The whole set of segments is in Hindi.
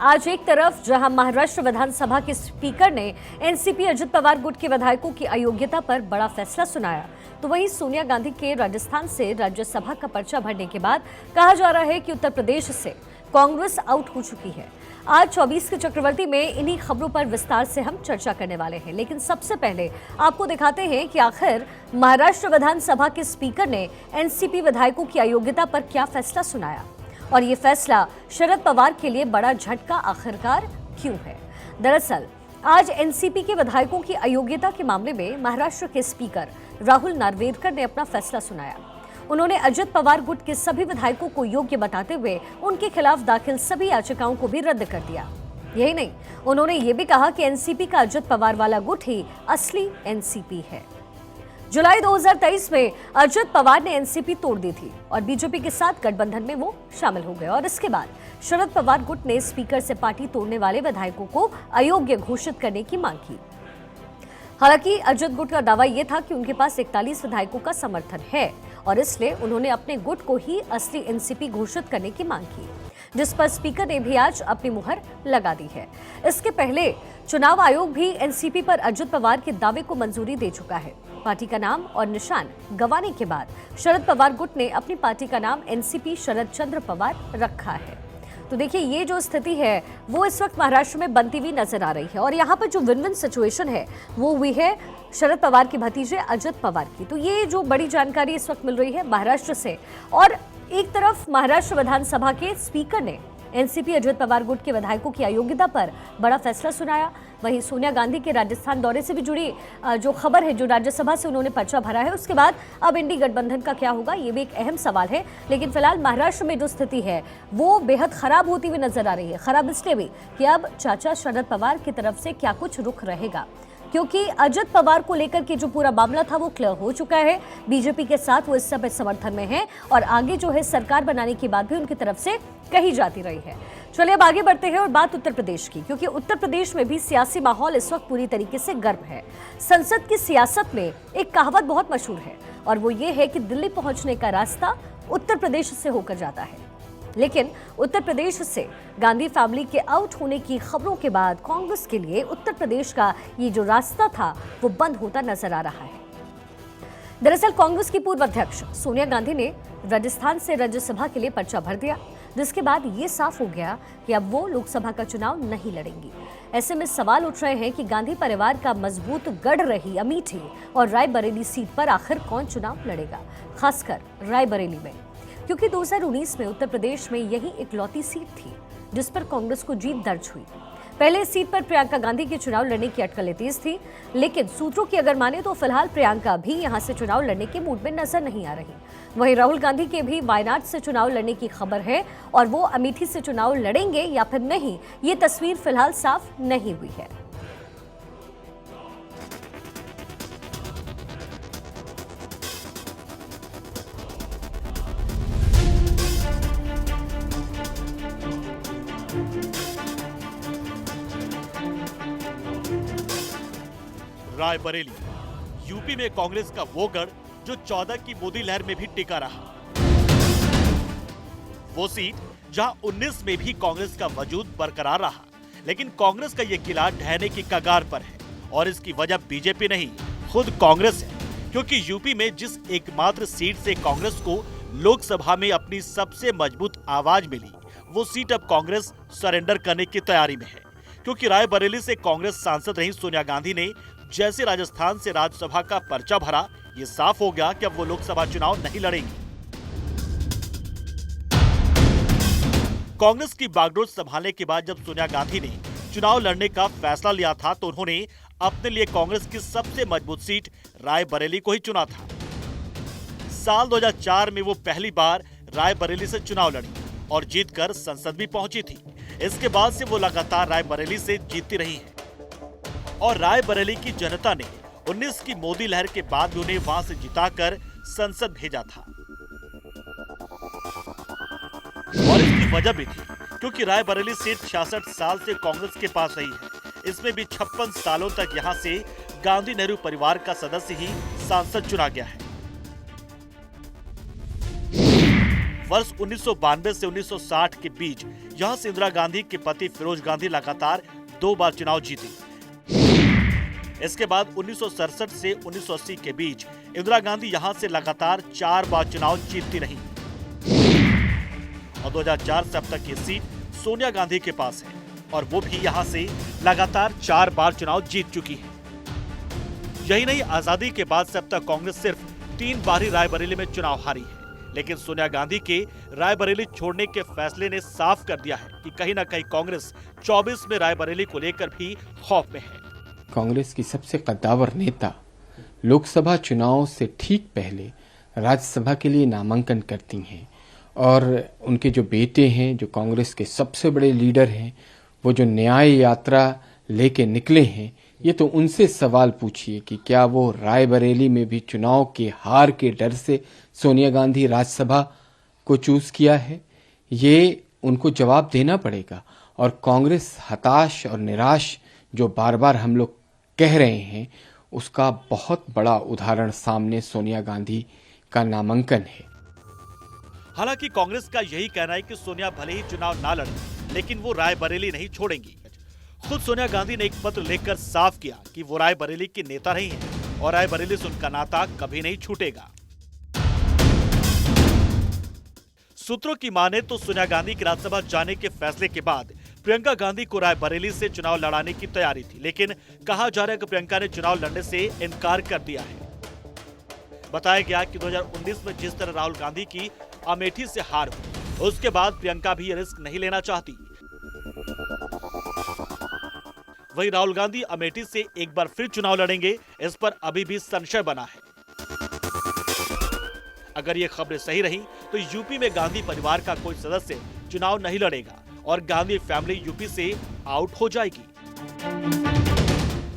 आज एक तरफ जहां महाराष्ट्र विधानसभा के स्पीकर ने एनसीपी अजित पवार गुट के विधायकों की अयोग्यता पर बड़ा फैसला सुनाया, तो वहीं सोनिया गांधी के राजस्थान से राज्यसभा का पर्चा भरने के बाद कहा जा रहा है कि उत्तर प्रदेश से कांग्रेस आउट हो चुकी है। आज 24 के चक्रवर्ती में इन्हीं खबरों पर विस्तार से हम चर्चा करने वाले हैं, लेकिन सबसे पहले आपको दिखाते हैं कि आखिर महाराष्ट्र विधानसभा के स्पीकर ने एनसीपी विधायकों की अयोग्यता पर क्या फैसला सुनाया और ये फैसला शरद पवार के लिए बड़ा झटका आखिरकार क्यों है। दरअसल आज एनसीपी के विधायकों की अयोग्यता के मामले में महाराष्ट्र के स्पीकर राहुल नार्वेकर ने अपना फैसला सुनाया। उन्होंने अजित पवार गुट के सभी विधायकों को योग्य बताते हुए उनके खिलाफ दाखिल सभी याचिकाओं को भी रद्द कर दिया। यही नहीं, उन्होंने ये भी कहा कि एनसीपी का अजित पवार वाला गुट ही असली एनसीपी है। जुलाई 2023 में अजित पवार ने एनसीपी तोड़ दी थी और बीजेपी के साथ गठबंधन में वो शामिल हो गए और इसके बाद शरद पवार गुट ने स्पीकर से पार्टी तोड़ने वाले विधायकों को अयोग्य घोषित करने की मांग की। हालांकि अजित गुट का दावा यह था कि उनके पास 41 विधायकों का समर्थन है और इसलिए उन्होंने अपने गुट को ही असली एनसीपी घोषित करने की मांग की, जिस पर स्पीकर ने भी आज अपनी मुहर लगा दी है। इसके पहले चुनाव आयोग भी एनसीपी पर अजित पवार के दावे को मंजूरी दे चुका है। पार्टी का नाम और निशान गंवाने के बाद शरद पवार गुट ने अपनी पार्टी का नाम एनसीपी शरद चंद्र पवार रखा है। तो देखिए, ये जो स्थिति है वो इस वक्त महाराष्ट्र में बनती हुई नजर आ रही है और यहाँ पर जो विन विन सिचुएशन है वो हुई है शरद पवार के भतीजे अजित पवार की। तो ये जो बड़ी जानकारी इस वक्त मिल रही है महाराष्ट्र से, और एक तरफ महाराष्ट्र विधानसभा के स्पीकर ने एनसीपी अजित पवार गुट के विधायकों की अयोग्यता पर बड़ा फैसला सुनाया। वहीं सोनिया गांधी के राजस्थान दौरे से भी जुड़ी जो खबर है, जो राज्यसभा से उन्होंने पर्चा भरा है, उसके बाद अब इंडी गठबंधन का क्या होगा, ये भी एक अहम सवाल है। लेकिन फिलहाल महाराष्ट्र में जो स्थिति है वो बेहद खराब होती हुई नजर आ रही है। खराब इसलिए भी कि अब चाचा शरद पवार की तरफ से क्या कुछ रुख रहेगा, क्योंकि अजित पवार को लेकर के जो पूरा मामला था वो क्लियर हो चुका है। बीजेपी के साथ वो इस समय समर्थन में है और आगे जो है सरकार बनाने की बात भी उनकी तरफ से कही जाती रही है। चलिए अब आगे बढ़ते हैं और बात उत्तर प्रदेश की, क्योंकि उत्तर प्रदेश में भी सियासी माहौल इस वक्त पूरी तरीके से गर्म है। संसद की सियासत में एक कहावत बहुत मशहूर है और वो ये है कि दिल्ली पहुंचने का रास्ता उत्तर प्रदेश से होकर जाता है। लेकिन उत्तर प्रदेश से गांधी फैमिली के आउट होने की खबरों के बाद कांग्रेस के लिए उत्तर प्रदेश का ये जो रास्ता था वो बंद होता नजर आ रहा है। दरअसल कांग्रेस की पूर्व अध्यक्ष सोनिया गांधी ने राजस्थान से राज्यसभा के लिए पर्चा भर दिया, जिसके बाद ये साफ हो गया कि अब वो लोकसभा का चुनाव नहीं लड़ेंगी। ऐसे में सवाल उठ रहे हैं कि गांधी परिवार का मजबूत गढ़ रही अमेठी और रायबरेली सीट पर आखिर कौन चुनाव लड़ेगा, खासकर रायबरेली में, क्योंकि 2019 में उत्तर प्रदेश में यही इकलौती सीट थी जिस पर कांग्रेस को जीत दर्ज हुई। पहले इस सीट पर प्रियंका गांधी के चुनाव लड़ने की अटकलें तेज थी, लेकिन सूत्रों की अगर माने तो फिलहाल प्रियंका भी यहां से चुनाव लड़ने के मूड में नजर नहीं आ रही। वहीं राहुल गांधी के भी वायनाड से चुनाव लड़ने की खबर है और वो अमेठी से चुनाव लड़ेंगे या फिर नहीं, ये तस्वीर फिलहाल साफ नहीं हुई है। रायबरेली यूपी में कांग्रेस का वो गढ़ जो 14 की मोदी लहर में भी टिका रहा। वो सीट जहां 19 में भी कांग्रेस का वजूद बरकरार रहा, लेकिन कांग्रेस का ये किला ढहने की कगार पर है और इसकी वजह बीजेपी नहीं, खुद कांग्रेस है। क्योंकि यूपी में जिस एकमात्र सीट से कांग्रेस को लोकसभा में अपनी सबसे मजबूत आवाज मिली, वो सीट अब कांग्रेस सरेंडर करने की तैयारी में है। क्योंकि रायबरेली से कांग्रेस सांसद रही सोनिया गांधी ने जैसे राजस्थान से राज्यसभा का पर्चा भरा, ये साफ हो गया कि अब वो लोकसभा चुनाव नहीं लड़ेंगी। कांग्रेस की बागडोर संभालने के बाद जब सोनिया गांधी ने चुनाव लड़ने का फैसला लिया था तो उन्होंने अपने लिए कांग्रेस की सबसे मजबूत सीट रायबरेली को ही चुना था। साल 2004 में वो पहली बार रायबरेली से चुनाव लड़ी और जीतकर संसद भी पहुंची थी। इसके बाद से वो लगातार रायबरेली से जीतती रही है और रायबरेली की जनता ने 19 की मोदी लहर के बाद भी उन्हें वहां से जिताकर संसद भेजा था। और इसकी वजह भी थी क्योंकि रायबरेली सीट 66 साल से कांग्रेस के पास रही है। इसमें भी 56 सालों तक यहां से गांधी नेहरू परिवार का सदस्य ही सांसद चुना गया है। वर्ष 1992 से 1960 के बीच यहाँ से इंदिरा गांधी के पति फिरोज गांधी लगातार 2 बार चुनाव जीते। इसके बाद 1967 से 1980 के बीच इंदिरा गांधी यहाँ से लगातार 4 बार चुनाव जीतती रही और 2004 से अब तक ये सीट सोनिया गांधी के पास है और वो भी यहाँ से लगातार 4 बार चुनाव जीत चुकी है। यही नहीं, आजादी के बाद से अब तक कांग्रेस सिर्फ 3 बार ही रायबरेली में चुनाव हारी है। लेकिन सोनिया गांधी के रायबरेली छोड़ने के फैसले ने साफ कर दिया है कि कहीं ना कहीं कांग्रेस 24 में रायबरेली को लेकर भी खौफ में है। कांग्रेस की सबसे कद्दावर नेता लोकसभा चुनाव से ठीक पहले राज्यसभा के लिए नामांकन करती हैं और उनके जो बेटे हैं, जो कांग्रेस के सबसे बड़े लीडर हैं, वो जो न्याय यात्रा लेके निकले हैं, ये तो उनसे सवाल पूछिए कि क्या वो रायबरेली में भी चुनाव के हार के डर से सोनिया गांधी राज्यसभा को चूज किया है। ये उनको जवाब देना पड़ेगा। और कांग्रेस हताश और निराश जो बार बार हम लोग कह रहे हैं, उसका बहुत बड़ा उदाहरण सामने सोनिया गांधी का नामांकन है। हालांकि कांग्रेस का यही कहना है कि सोनिया भले ही चुनाव ना लड़े, लेकिन वो रायबरेली नहीं छोड़ेंगी। खुद सोनिया गांधी ने एक पत्र लिखकर साफ किया कि वो रायबरेली की नेता नहीं है और रायबरेली से उनका नाता कभी नहीं छूटेगा। सूत्रों की माने तो सोनिया गांधी के राज्यसभा जाने के फैसले के बाद प्रियंका गांधी को रायबरेली से चुनाव लड़ाने की तैयारी थी, लेकिन कहा जा रहा है कि प्रियंका ने चुनाव लड़ने से इनकार कर दिया है। बताया गया कि 2019 में जिस तरह राहुल गांधी की अमेठी से हार हुई, उसके बाद प्रियंका भी ये रिस्क नहीं लेना चाहती। वहीं राहुल गांधी अमेठी से एक बार फिर चुनाव लड़ेंगे, इस पर अभी भी संशय बना है। अगर ये खबरें सही रही तो यूपी में गांधी परिवार का कोई सदस्य चुनाव नहीं लड़ेगा और गांधी फैमिली यूपी से आउट हो जाएगी।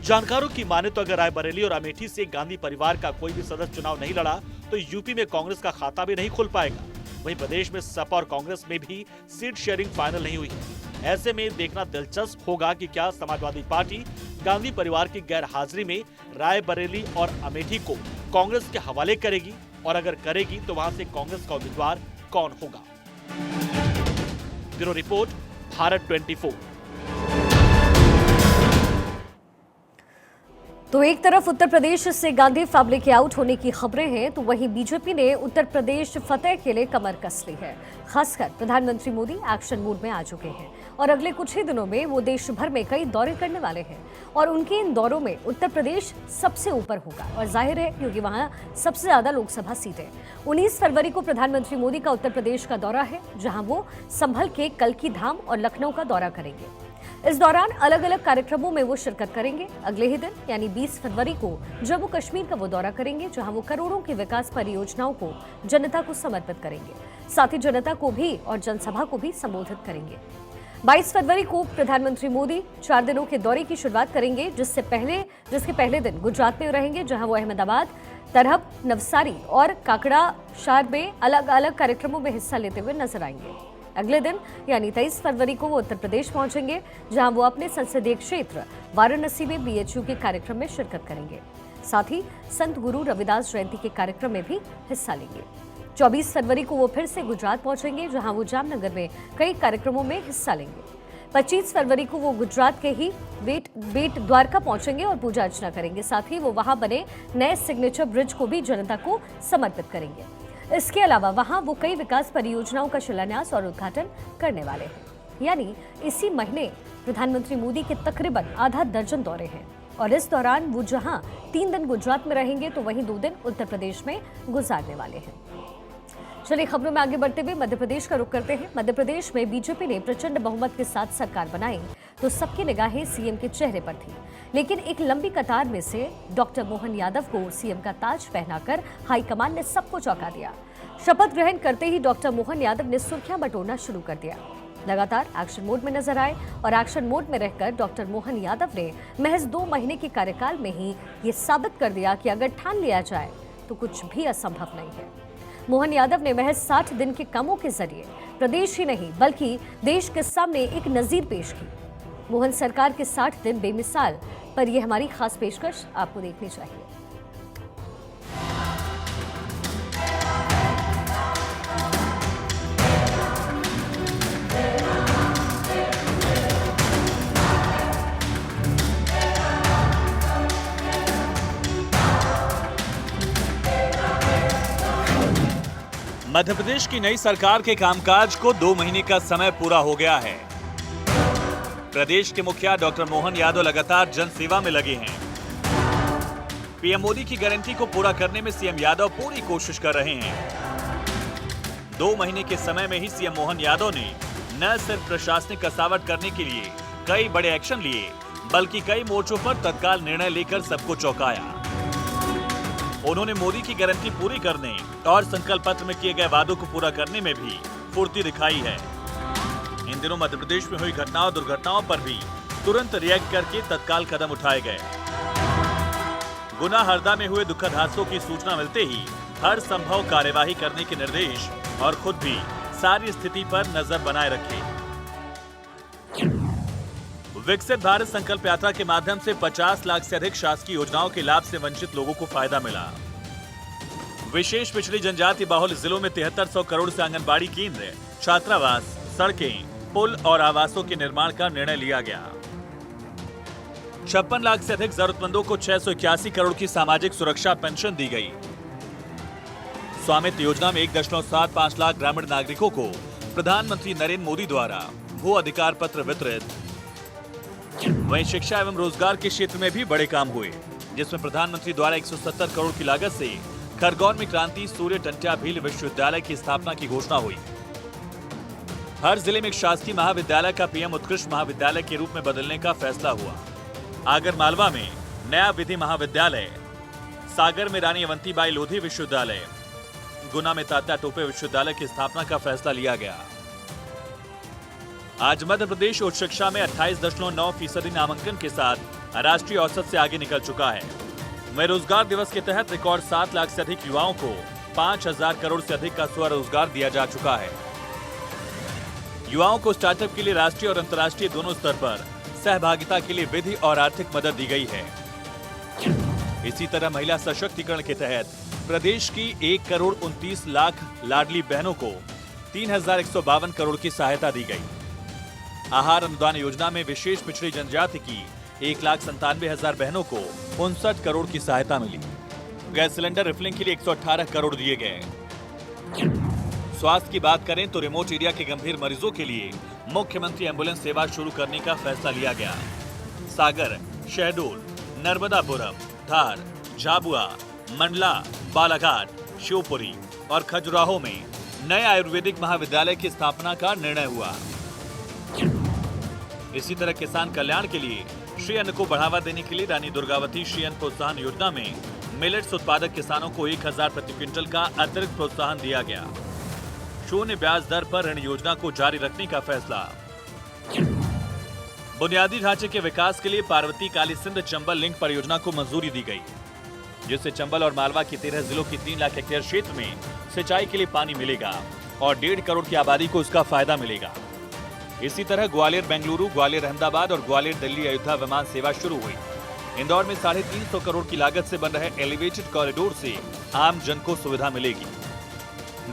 जानकारों की माने तो अगर रायबरेली और अमेठी से गांधी परिवार का कोई भी सदस्य चुनाव नहीं लड़ा तो यूपी में कांग्रेस का खाता भी नहीं खुल पाएगा। वहीं प्रदेश में सपा और कांग्रेस में भी सीट शेयरिंग फाइनल नहीं हुई है। ऐसे में देखना दिलचस्प होगा कि क्या समाजवादी पार्टी गांधी परिवार की गैर हाजिरी में रायबरेली और अमेठी को कांग्रेस के हवाले करेगी, और अगर करेगी तो वहां से कांग्रेस का उम्मीदवार कौन होगा। Bureau report, Bharat 24। तो एक तरफ उत्तर प्रदेश से गांधी फैमिली के आउट होने की खबरें हैं, तो वहीं बीजेपी ने उत्तर प्रदेश फतेह के लिए कमर कस ली है। खासकर प्रधानमंत्री मोदी एक्शन मूड में आ चुके हैं और अगले कुछ ही दिनों में वो देश भर में कई दौरे करने वाले हैं और उनके इन दौरों में उत्तर प्रदेश सबसे ऊपर होगा। और जाहिर है क्योंकि वहां सबसे ज्यादा लोकसभा सीटें। 19 फरवरी को प्रधानमंत्री मोदी का उत्तर प्रदेश का दौरा है, जहां वो संभल के कल्की धाम और लखनऊ का दौरा करेंगे। इस दौरान अलग अलग कार्यक्रमों में वो शिरकत करेंगे। अगले ही दिन यानी 20 फरवरी को जम्मू कश्मीर का वो दौरा करेंगे, जहां वो करोड़ों की विकास परियोजनाओं को जनता को समर्पित करेंगे। साथ ही जनता को भी और जनसभा को भी संबोधित करेंगे। 22 फरवरी को प्रधानमंत्री मोदी 4 दिनों के दौरे की शुरुआत करेंगे, जिसके पहले दिन गुजरात में रहेंगे, जहां वो अहमदाबाद, तरहब, नवसारी और काकड़ाशार में अलग अलग कार्यक्रमों में हिस्सा लेते हुए नजर आएंगे। अगले दिन यानी 23 फरवरी को वो उत्तर प्रदेश पहुंचेंगे, जहां वो अपने संसदीय क्षेत्र वाराणसी में बीएचयू के कार्यक्रम में शिरकत करेंगे। साथ ही संत गुरु रविदास जयंती के कार्यक्रम में भी हिस्सा लेंगे। 24 फरवरी को वो फिर से गुजरात पहुंचेंगे, जहां वो जामनगर में कई कार्यक्रमों में हिस्सा लेंगे। 25 फरवरी को वो गुजरात के ही बेट द्वारका पहुंचेंगे और पूजा अर्चना करेंगे। साथ ही वो वहां बने नए सिग्नेचर ब्रिज को भी जनता को समर्पित करेंगे। इसके अलावा वहां वो कई विकास परियोजनाओं का शिलान्यास और उद्घाटन करने वाले हैं। यानी इसी महीने प्रधानमंत्री मोदी के तकरीबन आधा दर्जन दौरे हैं और इस दौरान वो जहां 3 दिन गुजरात में रहेंगे, तो वहीं 2 दिन उत्तर प्रदेश में गुजारने वाले हैं। चलिए खबरों में आगे बढ़ते हुए मध्य प्रदेश का रुख करते हैं। मध्य प्रदेश में बीजेपी ने प्रचंड बहुमत के साथ सरकार बनाई तो सबकी निगाहें सीएम के चेहरे पर थी, लेकिन एक लंबी कतार में से डॉक्टर मोहन यादव को सीएम का ताज पहनाकर हाईकमान ने सबको चौंका दिया। शपथ ग्रहण करते ही डॉक्टर मोहन यादव ने सुर्खियां बटोरना शुरू कर दिया। लगातार एक्शन मोड में नजर आए और एक्शन मोड में रहकर डॉक्टर मोहन यादव ने महज 2 महीने के कार्यकाल में ही ये साबित कर दिया कि अगर ठान लिया जाए तो कुछ भी असंभव नहीं है। मोहन यादव ने महज 60 दिन के कामों के जरिए प्रदेश ही नहीं बल्कि देश के सामने एक नजीर पेश की। मोहन सरकार के 60 दिन बेमिसाल, पर यह हमारी खास पेशकश आपको देखनी चाहिए। मध्य प्रदेश की नई सरकार के कामकाज को 2 महीने का समय पूरा हो गया है। प्रदेश के मुखिया डॉक्टर मोहन यादव लगातार जन सेवा में लगे हैं। पीएम मोदी की गारंटी को पूरा करने में सीएम यादव पूरी कोशिश कर रहे हैं। 2 महीने के समय में ही सीएम मोहन यादव ने न सिर्फ प्रशासनिक कसावट करने के लिए कई बड़े एक्शन लिए, बल्कि कई मोर्चों पर तत्काल निर्णय लेकर सबको चौंकाया। उन्होंने मोदी की गारंटी पूरी करने और संकल्प पत्र में किए गए वादों को पूरा करने में भी फुर्ती दिखाई है। इन दिनों मध्य प्रदेश में हुई घटनाओं और दुर्घटनाओं पर भी तुरंत रिएक्ट करके तत्काल कदम उठाए गए। गुना हरदा में हुए दुखद हादसों की सूचना मिलते ही हर संभव कार्यवाही करने के निर्देश और खुद भी सारी स्थिति पर नजर बनाए रखे। विकसित भारत संकल्प यात्रा के माध्यम से 50 लाख से अधिक शासकीय योजनाओं के लाभ से वंचित लोगों को फायदा मिला। विशेष पिछड़ी जनजाति बाहुल जिलों में 7300 करोड़ से आंगनबाड़ी केंद्र, छात्रावास, सड़कें, पुल और आवासों के निर्माण का निर्णय लिया गया। 56 लाख से अधिक जरूरतमंदों को 681 करोड़ की सामाजिक सुरक्षा पेंशन दी गई। स्वामित्व योजना में 1.75 लाख ग्रामीण नागरिकों को प्रधानमंत्री नरेंद्र मोदी द्वारा भू अधिकार पत्र वितरित। वहीं शिक्षा एवं रोजगार के क्षेत्र में भी बड़े काम हुए, जिसमें प्रधानमंत्री द्वारा 170 करोड़ की लागत से खरगोन में क्रांति सूर्य टंट्या भील विश्वविद्यालय की स्थापना की घोषणा हुई। हर जिले में एक शासकीय महाविद्यालय का पीएम उत्कृष्ट महाविद्यालय के रूप में बदलने का फैसला हुआ। आगर मालवा में नया विधि महाविद्यालय, सागर में रानी अवंतीबाई लोधी विश्वविद्यालय, गुना में तात्या टोपे विश्वविद्यालय की स्थापना का फैसला लिया गया। आज मध्य प्रदेश उच्च शिक्षा में 28.9% नामांकन के साथ राष्ट्रीय औसत से आगे निकल चुका है। वहीं रोजगार दिवस के तहत रिकॉर्ड 7 लाख से अधिक युवाओं को 5000 करोड़ से अधिक का स्वरोजगार दिया जा चुका है। युवाओं को स्टार्टअप के लिए राष्ट्रीय और अंतर्राष्ट्रीय दोनों स्तर पर सहभागिता के लिए विधि और आर्थिक मदद दी गई है। इसी तरह महिला सशक्तिकरण के तहत प्रदेश की 1 करोड़ 29 लाख लाडली बहनों को 3152 करोड़ की सहायता दी गई। आहार अनुदान योजना में विशेष पिछड़ी जनजाति की 1,97,000 बहनों को 59 करोड़ की सहायता मिली। गैस सिलेंडर रिफिलिंग के लिए 118 करोड़ दिए गए। स्वास्थ्य की बात करें तो रिमोट एरिया के गंभीर मरीजों के लिए मुख्यमंत्री एम्बुलेंस सेवा शुरू करने का फैसला लिया गया। सागर, शहडोल, नर्मदापुरम, धार, झाबुआ, मंडला, बालाघाट, शिवपुरी और खजुराहो में नए आयुर्वेदिक महाविद्यालय की स्थापना का निर्णय हुआ। इसी तरह किसान कल्याण के लिए श्री अन्न को बढ़ावा देने के लिए रानी दुर्गावती श्री अन्न प्रोत्साहन योजना में मिलेट्स उत्पादक किसानों को 1000 प्रति क्विंटल का अतिरिक्त प्रोत्साहन दिया गया। शून्य ब्याज दर पर ऋण योजना को जारी रखने का फैसला। बुनियादी ढांचे के विकास के लिए पार्वती काली सिंध चंबल लिंक परियोजना को मंजूरी दी गई, जिससे चंबल और मालवा के 13 जिलों की 3 लाख हेक्टेयर क्षेत्र में सिंचाई के लिए पानी मिलेगा और 1.5 करोड़ की आबादी को इसका फायदा मिलेगा। इसी तरह ग्वालियर बेंगलुरु, ग्वालियर अहमदाबाद और ग्वालियर दिल्ली अयोध्या विमान सेवा शुरू हुई। इंदौर में 350 करोड़ की लागत से बन रहे एलिवेटेड कॉरिडोर से आम जन को सुविधा मिलेगी,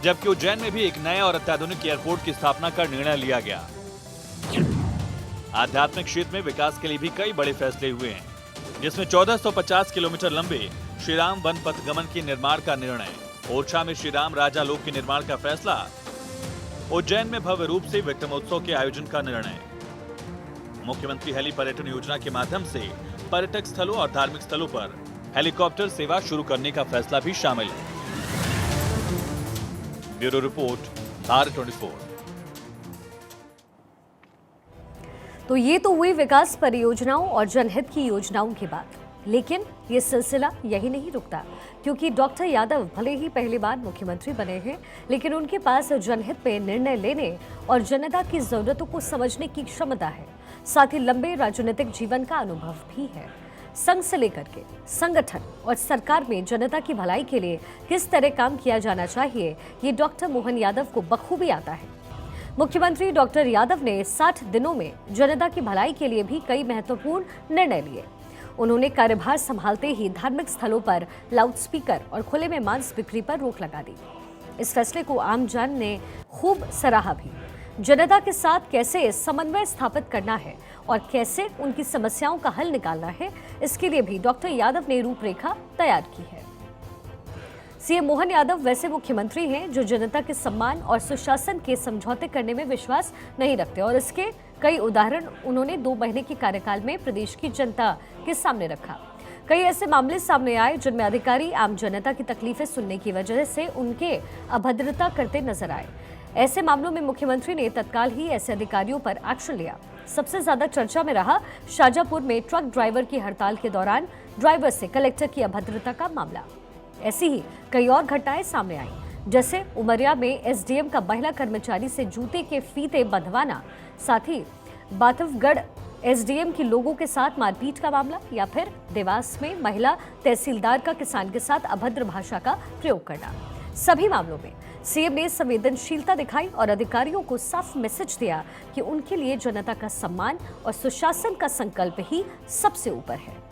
जबकि उज्जैन में भी एक नए और अत्याधुनिक एयरपोर्ट की स्थापना का निर्णय लिया गया। आध्यात्मिक क्षेत्र में विकास के लिए भी कई बड़े फैसले हुए हैं, जिसमें 1450 किलोमीटर लंबे श्रीराम वन पथ गमन के निर्माण का निर्णय, ओरछा में श्रीराम राजा लोक के निर्माण का फैसला, उज्जैन में भव्य रूप से विक्रमोत्सव के आयोजन का निर्णय। मुख्यमंत्री हेली पर्यटन योजना के माध्यम से पर्यटक स्थलों और धार्मिक स्थलों पर हेलीकॉप्टर सेवा शुरू करने का फैसला भी शामिल है। Bureau report, Bharat 24। तो ये तो हुई विकास परियोजनाओं और जनहित की योजनाओं की बात, लेकिन ये सिलसिला यही नहीं रुकता, क्योंकि डॉक्टर यादव भले ही पहली बार मुख्यमंत्री बने हैं, लेकिन उनके पास जनहित पे निर्णय लेने और जनता की जरूरतों को समझने की क्षमता है। साथ ही लंबे राजनीतिक जीवन का अनुभव भी है। संघ से लेकर के संगठन और सरकार में जनता की भलाई के लिए किस तरह काम किया जाना चाहिए, ये डॉक्टर मोहन यादव को बखूबी आता है। मुख्यमंत्री डॉक्टर यादव ने 60 दिनों में जनता की भलाई के लिए भी कई महत्वपूर्ण निर्णय लिए। उन्होंने कार्यभार संभालते ही धार्मिक स्थलों पर लाउडस्पीकर और खुले में मांस बिक्री पर रोक लगा दी। इस फैसले को आम जन ने खूब सराहा भी। जनता के साथ कैसे समन्वय स्थापित करना है और कैसे उनकी समस्याओं का हल निकालना है, इसके लिए भी डॉक्टर यादव ने रूपरेखा तैयार की है। सीएम मोहन यादव वैसे मुख्यमंत्री हैं जो जनता के सम्मान और सुशासन के समझौते करने में विश्वास नहीं रखते और इसके कई उदाहरण उन्होंने 2 महीने के कार्यकाल में प्रदेश की जनता के सामने रखा। कई ऐसे मामले सामने आए जिनमें अधिकारी आम जनता की तकलीफें सुनने की वजह से उनके अभद्रता करते नजर आए। ऐसे मामलों में मुख्यमंत्री ने तत्काल ही ऐसे अधिकारियों पर एक्शन लिया। सबसे ज्यादा चर्चा में रहा शाजापुर में ट्रक ड्राइवर की हड़ताल के दौरान ड्राइवर से कलेक्टर की अभद्रता का मामला। ऐसी ही कई और घटनाएं सामने आई, जैसे उमरिया में एसडीएम का महिला कर्मचारी से जूते के फीते बंधवाना, साथ ही बाथवगढ़ एसडीएम की लोगों के साथ मारपीट का मामला, या फिर देवास में महिला तहसीलदार का किसान के साथ अभद्र भाषा का प्रयोग करना। सभी मामलों में सीएम ने संवेदनशीलता दिखाई और अधिकारियों को साफ मैसेज दिया कि उनके लिए जनता का सम्मान और सुशासन का संकल्प ही सबसे ऊपर है।